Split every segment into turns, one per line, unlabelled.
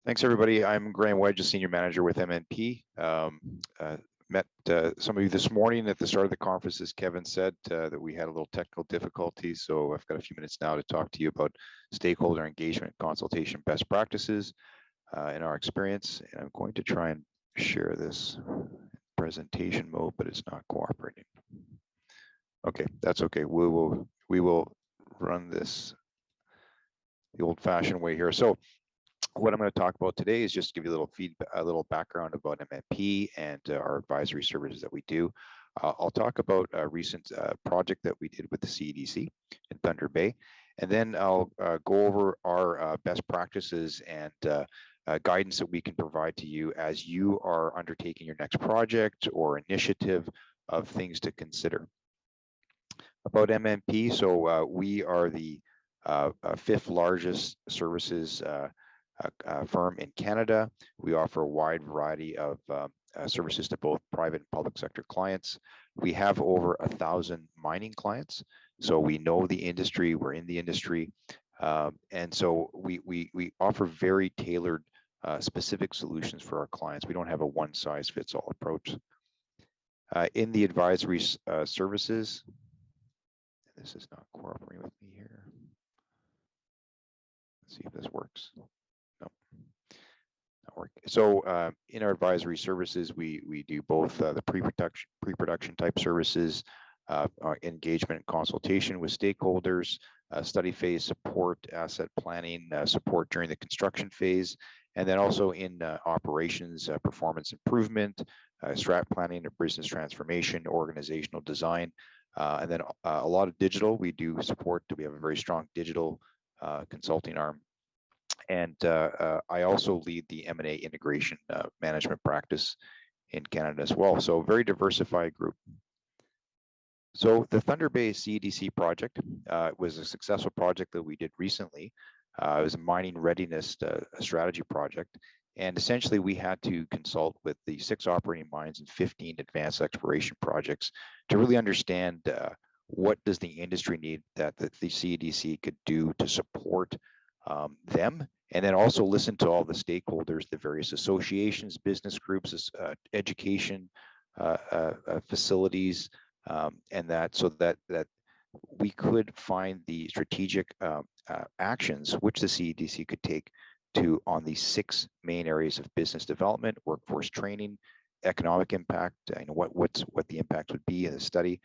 Thanks, everybody. I'm Graeme Wedge, a Senior Manager with MNP. Met some of you this morning at the start of the conference, as Kevin said, that we had a little technical difficulty. So I've got a few minutes now to talk to you about stakeholder engagement and consultation best practices in our experience. And I'm going to try and share this presentation mode, but it's not cooperating. Okay, that's okay. We will run this the old-fashioned way here. So what I'm going to talk about today is just give you a little feedback, a little background about MNP and our advisory services that we do. I'll talk about a recent project that we did with the CEDC in Thunder Bay, and then I'll go over our best practices and guidance that we can provide to you as you are undertaking your next project or initiative of things to consider. About MNP, so we are the fifth largest services firm in Canada. We offer a wide variety of services to both private and public sector clients. We have over 1,000 mining clients, so we know the industry, we're in the industry, and so we offer very tailored, specific solutions for our clients. We don't have a one-size-fits-all approach. In the advisory services, this is not cooperating with me here. Let's see if this works. So in our advisory services, we do both the pre-production type services, our engagement and consultation with stakeholders, study phase support, asset planning, support during the construction phase, and then also in operations, performance improvement, strat planning, or business transformation, organizational design, and then a lot of digital. We do support. We have a very strong digital consulting arm. And I also lead the M&A integration management practice in Canada as well. So very diversified group. So the Thunder Bay CEDC project was a successful project that we did recently. It was a mining readiness strategy project. And essentially we had to consult with the 6 operating mines and 15 advanced exploration projects to really understand what does the industry need that the CEDC could do to support them, and then also listen to all the stakeholders, the various associations, business groups, education, facilities, and that so that we could find the strategic actions which the CEDC could take to on these 6 main areas of business development, workforce training, economic impact, what the impact would be in the study,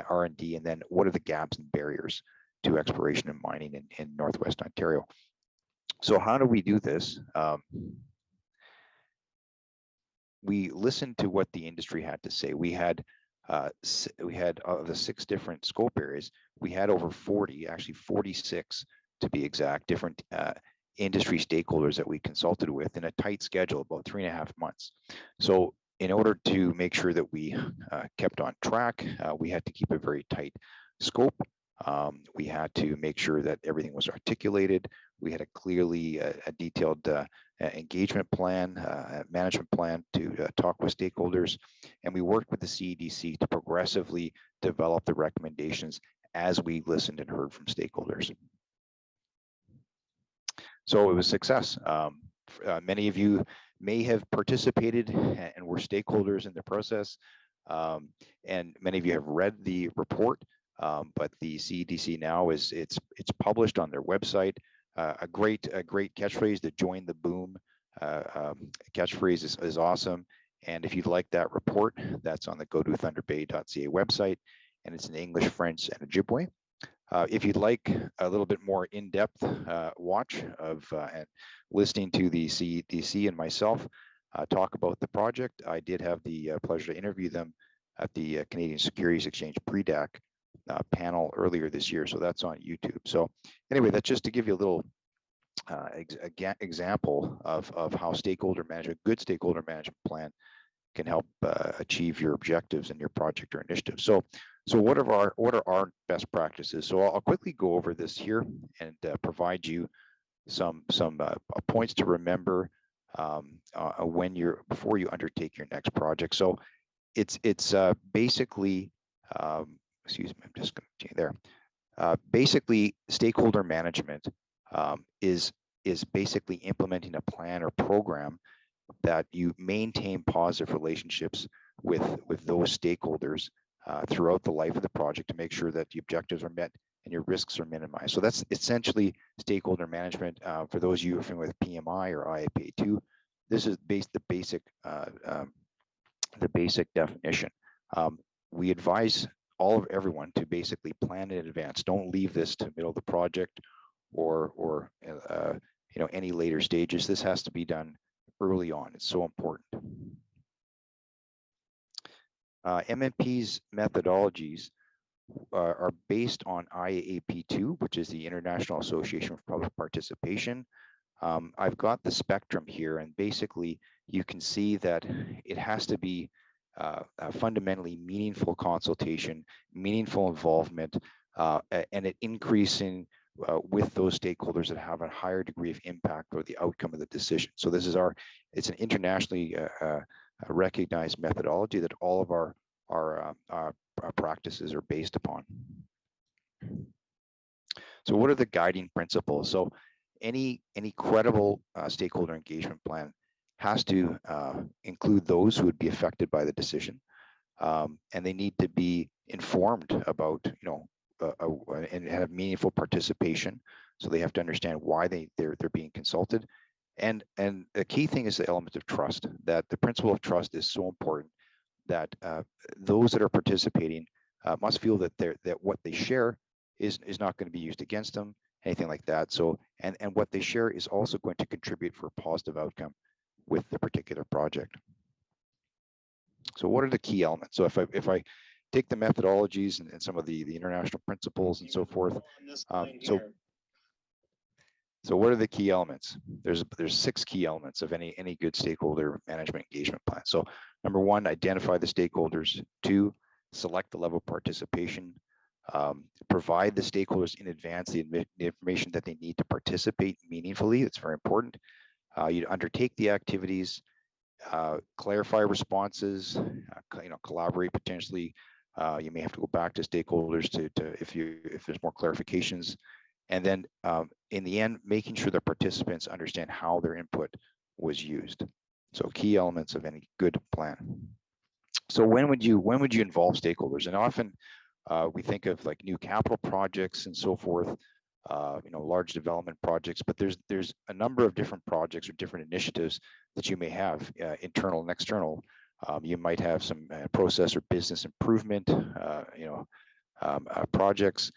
R&D, and then what are the gaps and barriers to exploration and mining in Northwest Ontario. So how do we do this? We listened to what the industry had to say. We had of the 6 different scope areas, we had over 40, actually 46 to be exact, different industry stakeholders that we consulted with in a tight schedule, about 3.5 months. So in order to make sure that we kept on track, we had to keep a very tight scope. We had to make sure that everything was articulated. We had a clearly a detailed engagement plan, management plan to talk with stakeholders. And we worked with the CEDC to progressively develop the recommendations as we listened and heard from stakeholders. So it was a success. Many of you may have participated and were stakeholders in the process. And many of you have read the report. But the CEDC now it's published on their website. A great catchphrase, to join the boom. Catchphrase is awesome. And if you'd like that report, that's on the go-to-thunderbay.ca website, and it's in English, French, and Ojibwe. If you'd like a little bit more in-depth watch of and listening to the CEDC and myself talk about the project, I did have the pleasure to interview them at the Canadian Securities Exchange pre-DAC panel earlier this year, so that's on YouTube. So anyway, that's just to give you a little example of how stakeholder management, good stakeholder management plan can help achieve your objectives in your project or initiative. So what are our best practices? So I'll quickly go over this here and provide you some points to remember before you undertake your next project. So it's basically excuse me, I'm just going to change there. Basically, stakeholder management is is basically implementing a plan or program that you maintain positive relationships with those stakeholders throughout the life of the project to make sure that the objectives are met and your risks are minimized. So that's essentially stakeholder management. For those of you who are familiar with PMI or IAPA2, this is the basic definition. We advise everyone to basically plan in advance. Don't leave this to the middle of the project or any later stages. This has to be done early on. It's so important. MMP's methodologies are based on IAP2, which is the International Association for Public Participation. I've got the spectrum here, and basically you can see that it has to be a fundamentally meaningful consultation, meaningful involvement, and an increasing with those stakeholders that have a higher degree of impact or the outcome of the decision. So this is it's an internationally recognized methodology that all of our practices are based upon. So what are the guiding principles? So any credible stakeholder engagement plan has to include those who would be affected by the decision, and they need to be informed about, and have meaningful participation. So they have to understand why they're being consulted, and the key thing is the element of trust. That the principle of trust is so important that those that are participating must feel that what they share is not going to be used against them, anything like that. So and what they share is also going to contribute for a positive outcome with the particular project. So what are the key elements? So if I take the methodologies and some of the international principles and so forth, so what are the key elements? There's 6 key elements of any good stakeholder management engagement plan. So number 1, identify the stakeholders. 2, select the level of participation. Provide the stakeholders in advance the information that they need to participate meaningfully. It's very important. You undertake the activities, clarify responses, collaborate potentially. You may have to go back to stakeholders to if there's more clarifications. And then in the end, making sure that participants understand how their input was used. So key elements of any good plan. So when would you involve stakeholders? And often we think of like new capital projects and so forth, large development projects, but there's a number of different projects or different initiatives that you may have, internal and external. You might have some process or business improvement, projects.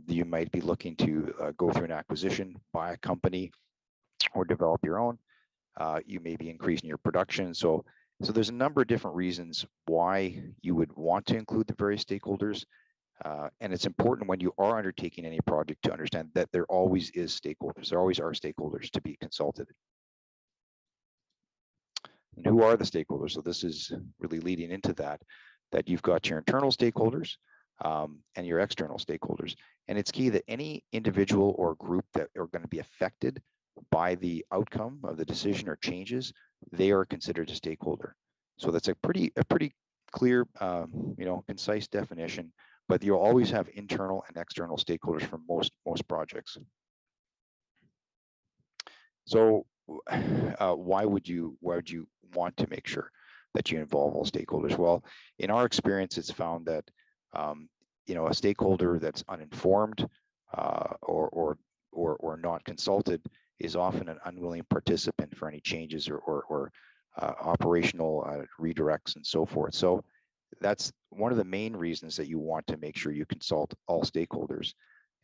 You might be looking to go through an acquisition, buy a company, or develop your own. You may be increasing your production. So there's a number of different reasons why you would want to include the various stakeholders. And it's important when you are undertaking any project to understand that there always is stakeholders. There always are stakeholders to be consulted. And who are the stakeholders? So this is really leading into that you've got your internal stakeholders and your external stakeholders. And it's key that any individual or group that are going to be affected by the outcome of the decision or changes, they are considered a stakeholder. So that's a pretty clear, concise definition, but you'll always have internal and external stakeholders for most projects. So why would you want to make sure that you involve all stakeholders? Well, in our experience, it's found that a stakeholder that's uninformed or not consulted is often an unwilling participant for any changes or operational redirects and so forth. So that's one of the main reasons that you want to make sure you consult all stakeholders.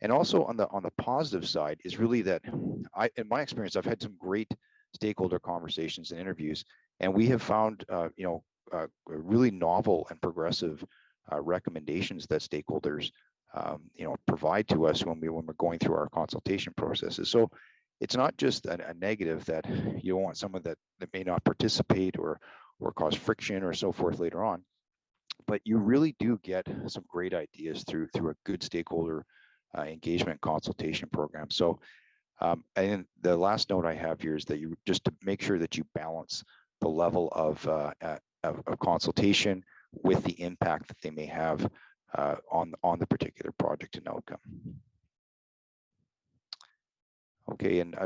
And also on the positive side is really that in my experience, I've had some great stakeholder conversations and interviews, and we have found really novel and progressive recommendations that stakeholders provide to us when we're going through our consultation processes. So it's not just a negative that you want someone that may not participate or cause friction or so forth later on, but you really do get some great ideas through a good stakeholder engagement consultation program. So and the last note I have here is that you just to make sure that you balance the level of consultation with the impact that they may have on the particular project and outcome. Okay, and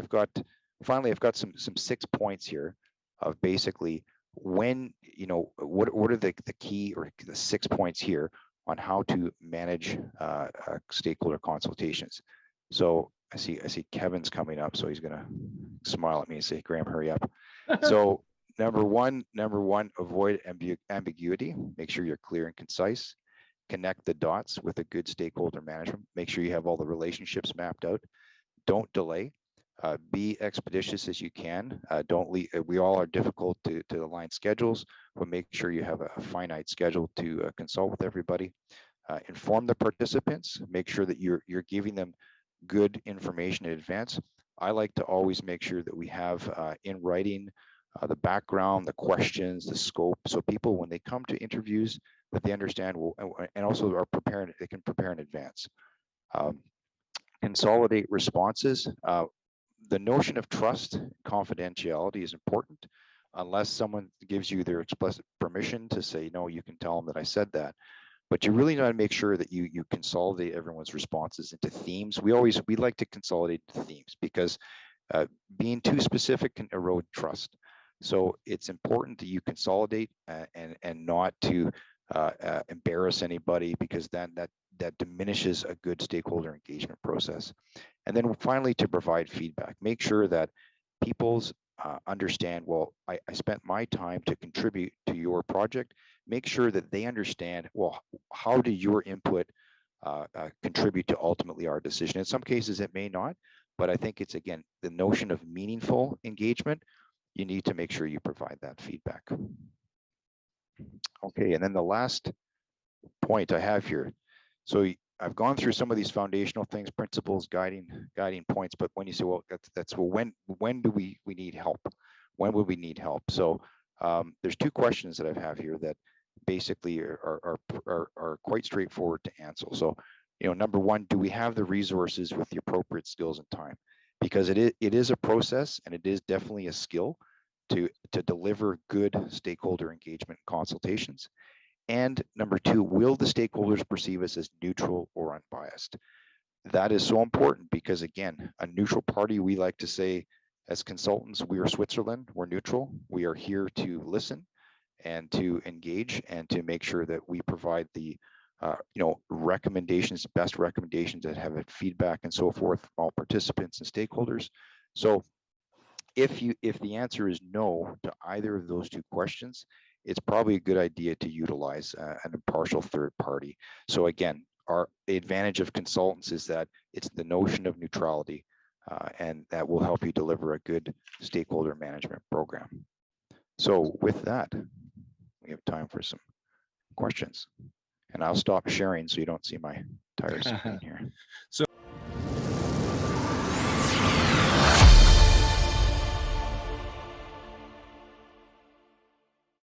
finally I've got some 6 points here of basically when, what are the key or the 6 points here on how to manage stakeholder consultations. So I see Kevin's coming up, so he's gonna smile at me and say, Graeme, hurry up. So number one, avoid ambiguity. Make sure you're clear and concise. Connect the dots with a good stakeholder management. Make sure you have all the relationships mapped out. Don't delay. Be expeditious as you can. Don't leave. We all are difficult to align schedules, but make sure you have a finite schedule to consult with everybody. Inform the participants. Make sure that you're giving them good information in advance. I like to always make sure that we have in writing the background, the questions, the scope, so people, when they come to interviews, that they understand, and also are prepared. They can prepare in advance. Consolidate responses. The notion of trust, confidentiality is important. Unless someone gives you their explicit permission to say, no, you can tell them that I said that. But you really got to make sure that you consolidate everyone's responses into themes. We like to consolidate into themes, because being too specific can erode trust. So it's important that you consolidate and not to embarrass anybody, because then that diminishes a good stakeholder engagement process. And then finally, to provide feedback. Make sure that people's understand, well, I spent my time to contribute to your project. Make sure that they understand, well, how did your input contribute to ultimately our decision? In some cases, it may not, but I think it's, again, the notion of meaningful engagement. You need to make sure you provide that feedback. Okay, and then the last point I have here. So I've gone through some of these foundational things, principles, guiding points. But when you say, well, when do we need help? When would we need help? So there's 2 questions that I have here that basically are quite straightforward to answer. So, number 1, do we have the resources with the appropriate skills and time? Because it is a process, and it is definitely a skill to deliver good stakeholder engagement consultations. And number 2, will the stakeholders perceive us as neutral or unbiased? That is so important, because, again, a neutral party, we like to say as consultants, we are Switzerland, we're neutral. We are here to listen and to engage and to make sure that we provide the recommendations, best recommendations that have feedback and so forth from all participants and stakeholders. So if the answer is no to either of those 2 questions, it's probably a good idea to utilize an impartial third party. So again, the advantage of consultants is that it's the notion of neutrality, and that will help you deliver a good stakeholder management program. So with that, we have time for some questions. And I'll stop sharing so you don't see my entire screen here.
So